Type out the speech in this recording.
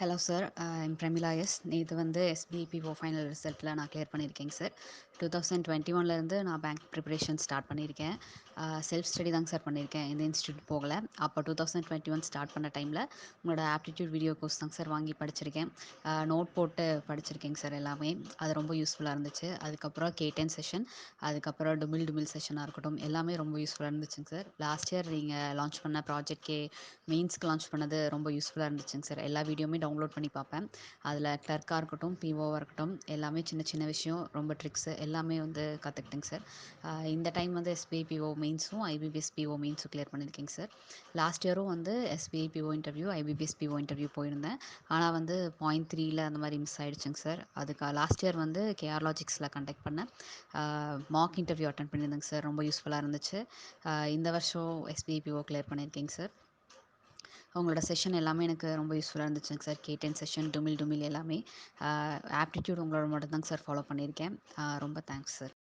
Hello sir. I'm Pramila S. நேத்து வந்து SBI PO final ரிசல்ட்டில நான் கிளியர் பண்ணியிருக்கேங்க சார். 2021லேருந்து நான் பேங்க் ப்ரிப்பரேஷன் ஸ்டார்ட் பண்ணியிருக்கேன். செல்ஃப் ஸ்டடி தாங்க சார் பண்ணியிருக்கேன். எந்த இன்ஸ்டியூட் போகல. அப்போ 2021 ஸ்டார்ட் பண்ண டைமில் உங்களோட ஆப்டிடியூட் வீடியோ கோர்ஸ் தாங்க சார் வாங்கி படிச்சிருக்கேன். நோட் போட்டு படிச்சிருக்கேங்க சார் எல்லாமே. அது ரொம்ப யூஸ்ஃபுல்லாக இருந்துச்சு. அதுக்கப்புறம் K10 செஷன், அதுக்கப்புறம் டுமில் டுமில் செஷனாக இருக்கட்டும், எல்லாமே ரொம்ப யூஸ்ஃபுல்லாக இருந்துச்சுங்க சார். லாஸ்ட் இயர் நீங்கள் லான்ச் பண்ண ப்ராஜெக்ட் மெயின்ஸ்க்கு லான்ச் பண்ணது ரொம்ப யூஸ்ஃபுல்லாக இருந்துச்சுங்க சார். எல்லா வீடியோவுமே டவுன்லோட் பண்ணி பார்ப்பேன். அதில் கிளர்க்காக இருக்கட்டும், பிஓவாக இருக்கட்டும், எல்லாமே சின்ன சின்ன விஷயம், ரொம்ப ட்ரிக்ஸு எல்லாமே வந்து கற்றுக்கிட்டேங்க சார். இந்த டைம் வந்து எஸ்பிஐ பிஓ மெயின்ஸும், ஐபிபிஎஸ் பிஓ மெயின்ஸும் கிளியர் பண்ணியிருக்கேங்க சார். லாஸ்ட் இயரும் வந்து SBI PO interview, IBPS PO interview போயிருந்தேன். ஆனால் வந்து 0.3ல அந்த மாதிரி மிஸ் ஆயிடுச்சுங்க சார். அதுக்கு லாஸ்ட் இயர் வந்து கேஆர் லாஜிக்ஸில் கண்டக்ட் பண்ணேன். மார்க் இன்டர்வியூ அட்டன் பண்ணியிருந்தேங்க சார். ரொம்ப யூஸ்ஃபுல்லாக இருந்துச்சு. இந்த வருஷம் எஸ்பிஐ பிஓ கிளியர் பண்ணியிருக்கேங்க சார். அவங்களோட செஷன் எல்லாமே எனக்கு ரொம்ப யூஸ்ஃபுல்லாக இருந்துச்சுங்க சார். K10 செஷன், டுமில் டுமில் எல்லாமே. ஆப்டிடியூட் உங்களோட மட்டும் தாங்க சார் ஃபாலோ பண்ணியிருக்கேன். ரொம்ப தேங்க்ஸ் சார்.